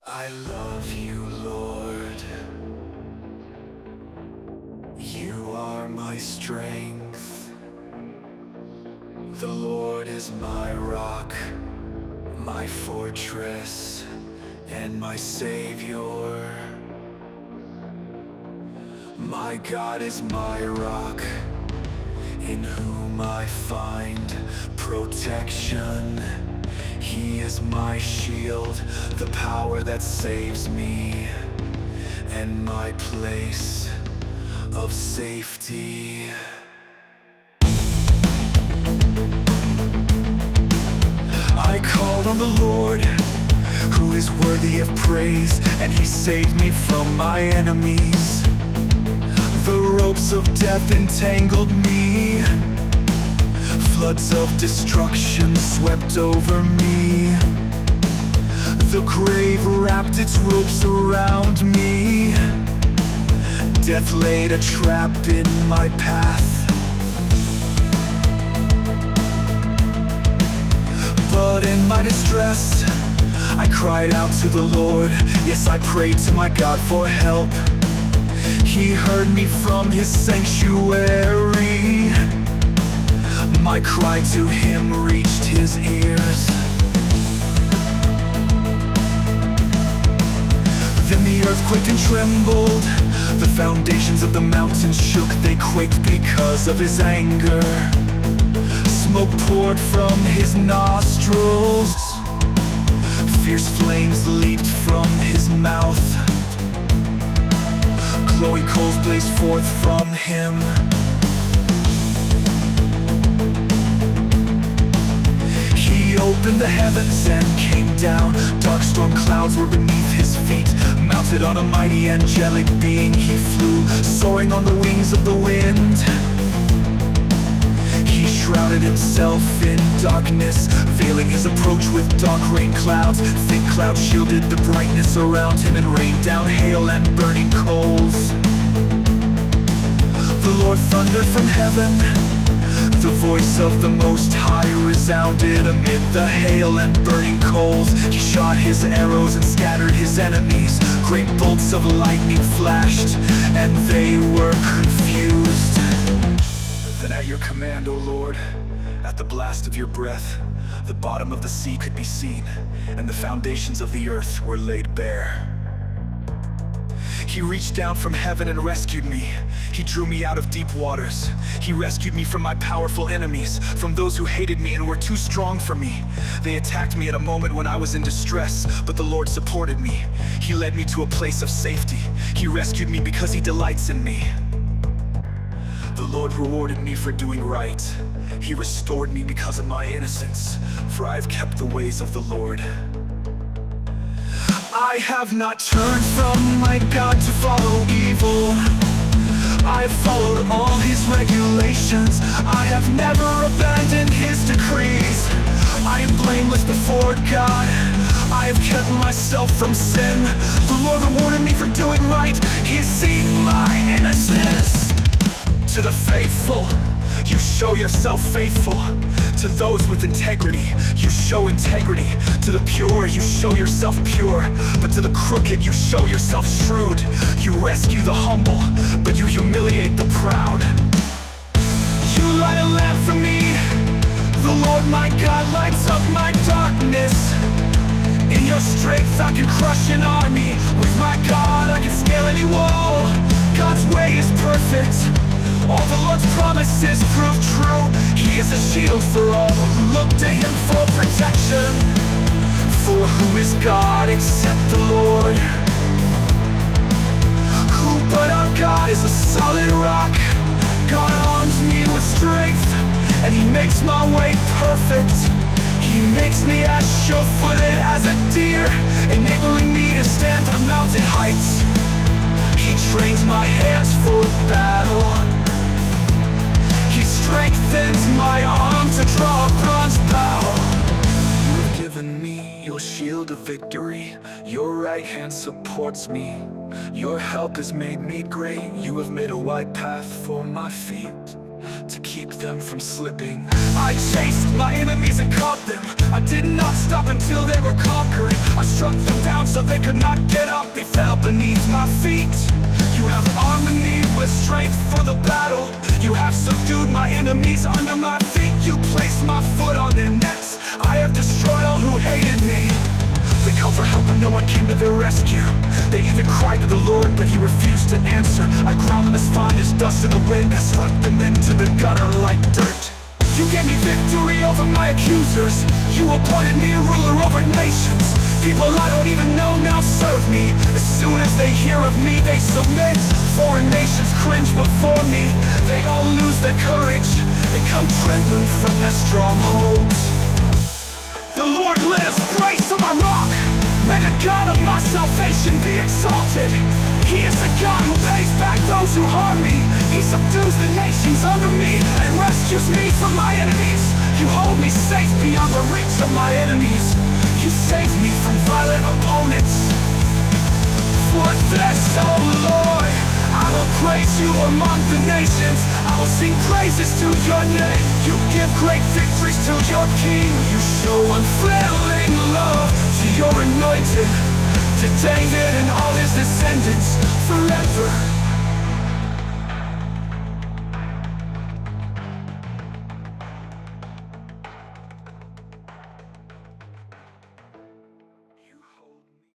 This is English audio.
I love you, Lord. You are my strength. The Lord is my rock, my fortress, and my Savior. My God is my rock, in whom I find protection. He is my shield, the power that saves me, and my place of safety. I called on the Lord, who is worthy of praise, and He saved me from my enemies. The ropes of death entangled me. Floods of destruction swept over me. The grave wrapped its ropes around me. Death laid a trap in my path. But in my distress, I cried out to the Lord. Yes, I prayed to my God for help. He heard me from His sanctuary. My cry to Him reached His ears. Then the earth quaked and trembled. The foundations of the mountains shook. They quaked because of His anger. Smoke poured from His nostrils. Fierce flames leaped from His mouth. Glowing coals blazed forth from Him. He opened the heavens and came down. Dark storm clouds were beneath His feet. Mounted on a mighty angelic being, He flew, soaring on the wings of the wind. He shrouded Himself in darkness, veiling His approach with dark rain clouds. Thick clouds shielded the brightness around Him and rained down hail and burning coals. The Lord thundered from heaven. The voice of the Most High resounded amid the hail and burning coals. He shot His arrows and scattered His enemies. Great bolts of lightning flashed, and they were confused. Then at Your command, O Lord, at the blast of Your breath, the bottom of the sea could be seen, and the foundations of the earth were laid bare. He reached down from heaven and rescued me. He drew me out of deep waters. He rescued me from my powerful enemies, from those who hated me and were too strong for me. They attacked me at a moment when I was in distress, but the Lord supported me. He led me to a place of safety. He rescued me because He delights in me. The Lord rewarded me for doing right. He restored me because of my innocence, for I have kept the ways of the Lord. I have not turned from my God to follow evil. I have followed all His regulations. I have never abandoned His decrees. I am blameless before God. I have kept myself from sin. The Lord rewarded me for doing right. He has seen my innocence. To the faithful, You show Yourself faithful. To those with integrity, You show integrity. To the pure, You show Yourself pure. But to the crooked, You show Yourself shrewd. You rescue the humble, but You humiliate the proud. You light a lamp for me. The Lord my God lights up my darkness. In Your strength I can crush an army. With my God I can scale any wall. God's way is perfect. All the Lord's promises prove true. He is a shield for all who look to Him for protection. For who is God except the Lord? Who but our God is a solid rock? God arms me with strength, and He makes my way perfect. He makes me as sure-footed as a deer, enabling me to stand on mountain heights. He trains my hands for battle. He strengthens my arm to draw a bronze bow. You have given me Your shield of victory. Your right hand supports me. Your help has made me great. You have made a wide path for my feet. to keep them from slipping. I chased my enemies and caught them. I did not stop until they were conquered. I struck them down so they could not get up. They fell beneath my feet. You have armed me with strength for the battle. You have subdued my enemies under my feet. You placed my foot on their necks. I have destroyed all who hated me. They called for help but no one came to their rescue. They even cried to the Lord but he refused to answer. I ground them as fine as dust in the wind. I swept them into the gutter like dirt. You gave me victory over my accusers. You appointed me a ruler over nations. People I don't even know now serve me. As soon as they hear of me they submit. Foreign nations cringe before me. They all lose their courage. They come trembling from their strongholds. The Lord lives, praise to my rock. May the God of my salvation be exalted. He is the God who pays back those who harm me. He subdues the nations under me and rescues me from my enemies. You hold me safe beyond the reach of my enemies. You save me from violent opponents. For this, oh Lord, I will praise you among the nations. I will sing praises to your name. You give great victories to your king. You show unfailing love to your anointed, to David and all his descendants forever.